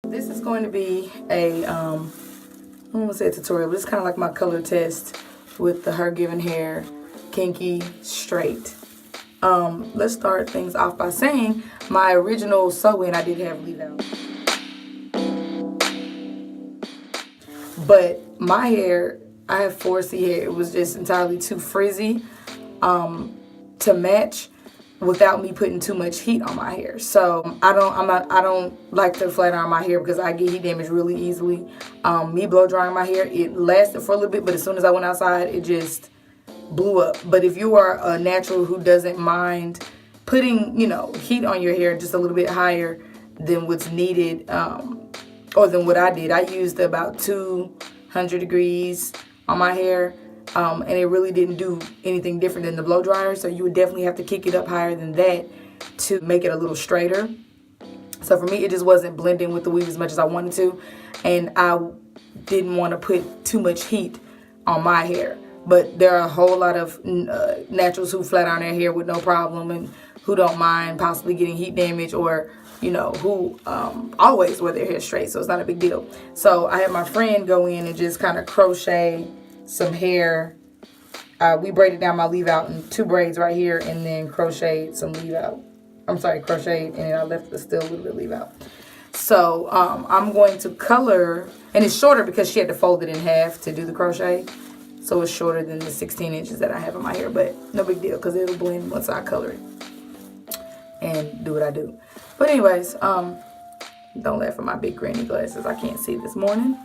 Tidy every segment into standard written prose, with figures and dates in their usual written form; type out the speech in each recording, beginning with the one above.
This is going to be a, I don't want to say a tutorial, but it's kind of like my color test with the HerGivenHair Kinky Straight. Let's start things off by saying my original sew-in I did have leave out. But my hair, I have 4C hair, it was just entirely too frizzy to match without me putting too much heat on my hair. So I don't like to flat iron my hair because I get heat damage really easily. Me blow drying my hair, it lasted for a little bit, but as soon as I went outside, it just blew up. But if you are a natural who doesn't mind putting, you know, heat on your hair just a little bit higher than what's needed, or than what I did, I used about 200 degrees on my hair. And it really didn't do anything different than the blow dryer, so you would definitely have to kick it up higher than that to make it a little straighter. So for me, it just wasn't blending with the weave as much as I wanted to, and I didn't want to put too much heat on my hair. But there are a whole lot of naturals who flat iron their hair with no problem and who don't mind possibly getting heat damage, or you know, who always wear their hair straight, so it's not a big deal. So I had my friend go in and just kind of crochet some hair. We braided down my leave out in 2 braids right here, and then crocheted some leave out. I'm sorry, crocheted, and then I left still a little bit of leave out. So I'm going to color, and it's shorter because she had to fold it in half to do the crochet. So it's shorter than the 16 inches that I have in my hair, but no big deal because it'll blend once I color it and do what I do. But anyways, don't laugh at my big granny glasses. I can't see this morning.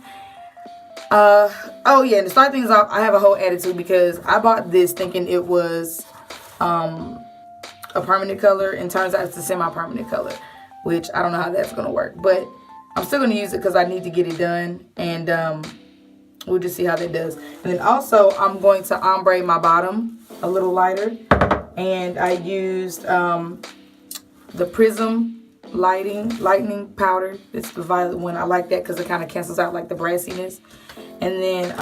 Oh yeah, and to start things off, I have a whole attitude because I bought this thinking it was a permanent color, and turns out it's a semi-permanent color, which I don't know how that's going to work. But I'm still going to use it because I need to get it done, and we'll just see how that does. And then also, I'm going to ombre my bottom a little lighter, and I used the Prism lightening powder. It's the violet one. I like that because it kind of cancels out like the brassiness. And then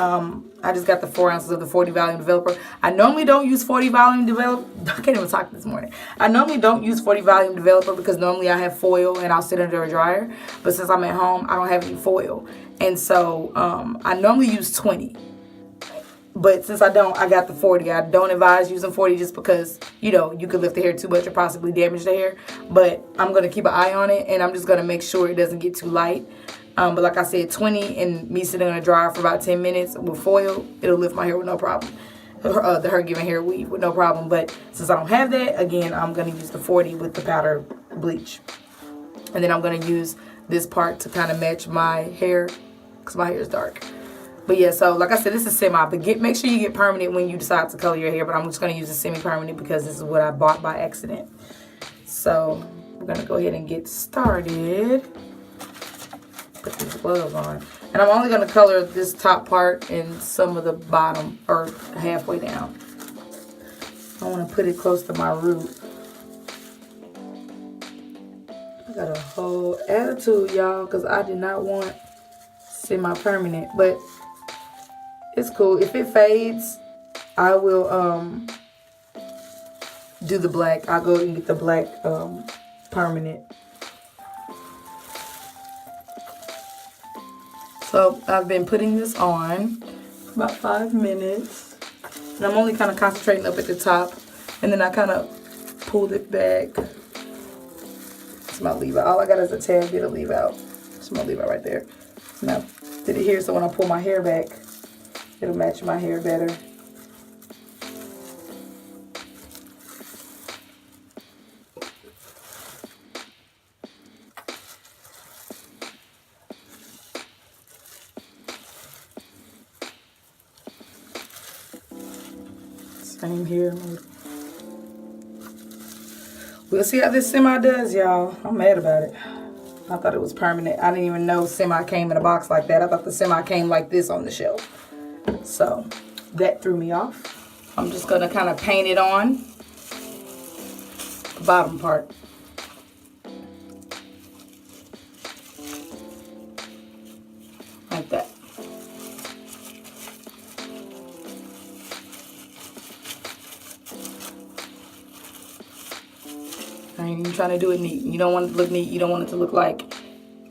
I just got the 4 ounces of the 40 volume developer. I normally don't use 40 volume developer. I can't even talk this morning. I normally don't use 40 volume developer because normally I have foil and I'll sit under a dryer. But since I'm at home, I don't have any foil. And so I normally use 20. But since I don't, I got the 40. I don't advise using 40 just because, you know, you could lift the hair too much or possibly damage the hair. But I'm going to keep an eye on it, and I'm just going to make sure it doesn't get too light. But like I said, 20 and me sitting on a dryer for about 10 minutes with foil, it'll lift my hair with no problem. The HerGivenHair weave with no problem. But since I don't have that, again, I'm going to use the 40 with the powder bleach. And then I'm going to use this part to kind of match my hair because my hair is dark. But yeah, so like I said, this is semi, but make sure you get permanent when you decide to color your hair. But I'm just going to use a semi-permanent because this is what I bought by accident. So we're going to go ahead and get started. Put these gloves on. And I'm only going to color this top part and some of the bottom, or halfway down. I want to put it close to my root. I got a whole attitude, y'all, because I did not want semi-permanent. But it's cool. If it fades, I will do the black. I'll go and get the black permanent. So I've been putting this on for about 5 minutes. And I'm only kind of concentrating up at the top. And then I kind of pulled it back. It's my leave out. All I got is a tad bit of leave out. It's my leave out right there. Now, did it here so when I pull my hair back, it'll match my hair better. Same here. We'll see how this semi does, y'all. I'm mad about it. I thought it was permanent. I didn't even know semi came in a box like that. I thought the semi came like this on the shelf. So that threw me off. I'm just going to kind of paint it on the bottom part. Like that. I ain't even trying to do it neat. You don't want it to look neat. You don't want it to look like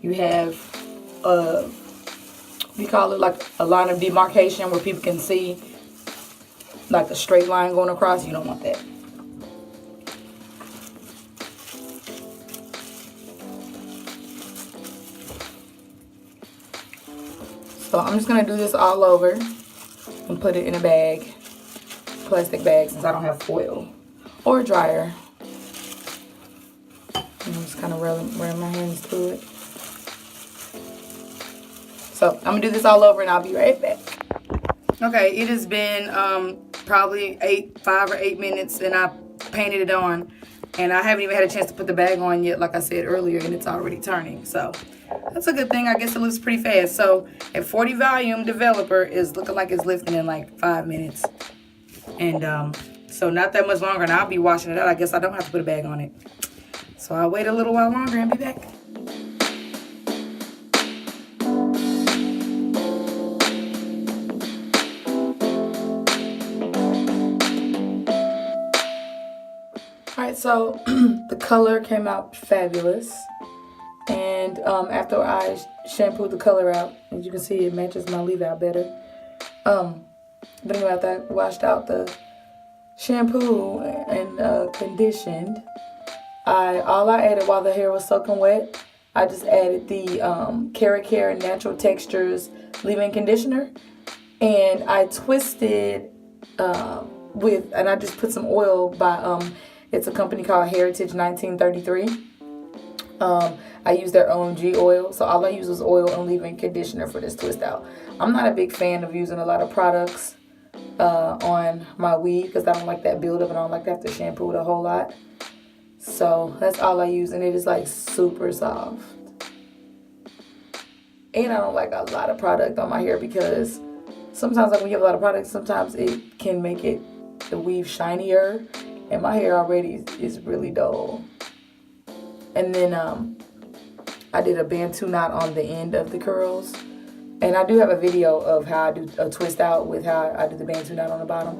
you have we call it like a line of demarcation where people can see like a straight line going across. You don't want that. So I'm just gonna do this all over and put it in a bag, plastic bag, since I don't have foil or a dryer. I'm just kind of running my hands through it. So I'm gonna do this all over and I'll be right back. Okay, it has been probably 5 or 8 minutes and I painted it on, and I haven't even had a chance to put the bag on yet, like I said earlier, and it's already turning. So that's a good thing. I guess it looks pretty fast. So a 40 volume developer is looking like it's lifting in like 5 minutes. And so not that much longer, and I'll be washing it out. I guess I don't have to put a bag on it. So I'll wait a little while longer and be back. Alright, so the color came out fabulous. And after I shampooed the color out, as you can see, it matches my leave out better. But anyway, after I washed out the shampoo and conditioned, all I added while the hair was soaking wet, I just added the Kera Care Natural Textures leave-in conditioner, and I twisted and I just put some oil by it's a company called Heritage 1933. I use their OMG oil, so all I use was oil and leave-in conditioner for this twist out. I'm not a big fan of using a lot of products on my weave because I don't like that buildup and I don't like to have to shampoo it a whole lot. So that's all I use, and it is like super soft. And I don't like a lot of product on my hair because sometimes like when you have a lot of product, sometimes it can make the weave shinier, and my hair already is really dull. And then I did a Bantu knot on the end of the curls. And I do have a video of how I do a twist out with how I do the Bantu knot on the bottom.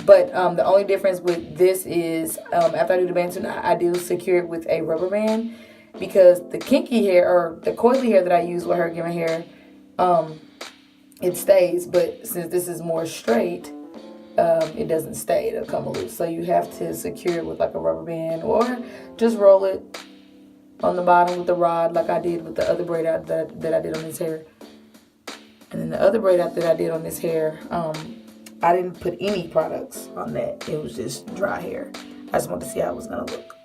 But the only difference with this is after I do the Bantu knot, I do secure it with a rubber band, because the kinky hair or the coily hair that I use with HerGivenHair, it stays. But since this is more straight, it doesn't stay. It'll come loose. So you have to secure it with like a rubber band, or just roll it on the bottom with the rod like I did with the other braid out that I did on this hair. And then the other braid out that I did on this hair, I didn't put any products on that. It was just dry hair. I just wanted to see how it was going to look.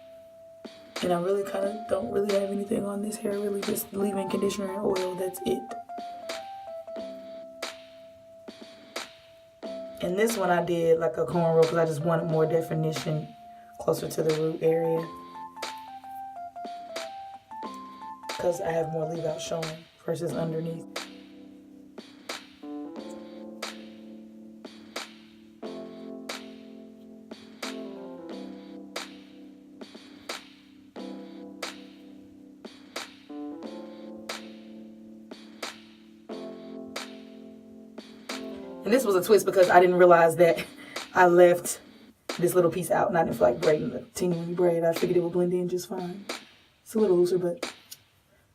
And I really kind of don't really have anything on this hair. Really just leave-in conditioner and oil. That's it. And this one I did like a cornrow because I just wanted more definition closer to the root area. Because I have more leave out showing versus underneath. And this was a twist because I didn't realize that I left this little piece out and I didn't feel like braiding the teeny weeny braid. I figured it would blend in just fine. It's a little looser, but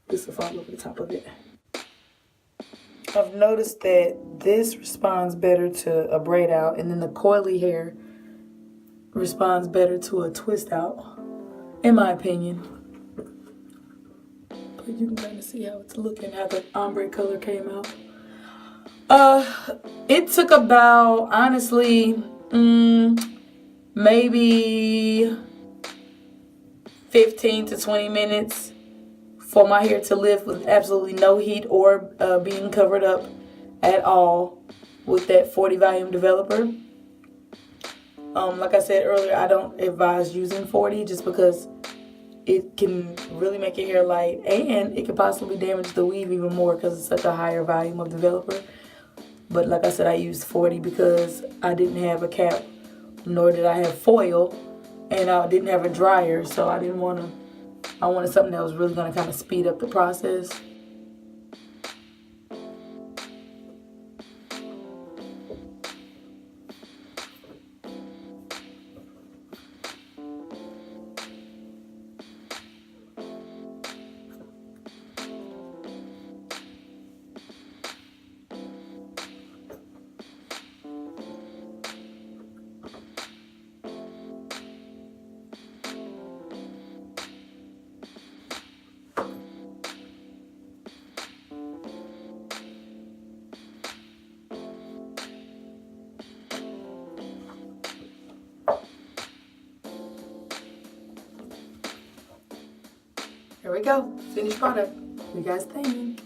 this will fall over the top of it. I've noticed that this responds better to a braid out, and then the coily hair responds better to a twist out, in my opinion. But you can kind of see how it's looking, how the ombre color came out. It took about, honestly, maybe 15 to 20 minutes for my hair to lift with absolutely no heat or being covered up at all with that 40 volume developer. Like I said earlier, I don't advise using 40 just because it can really make your hair light, and it could possibly damage the weave even more because it's such a higher volume of developer. But like I said, I used 40 because I didn't have a cap, nor did I have foil, and I didn't have a dryer, so I wanted something that was really going to kind of speed up the process. here we go. Finished product. What you guys think?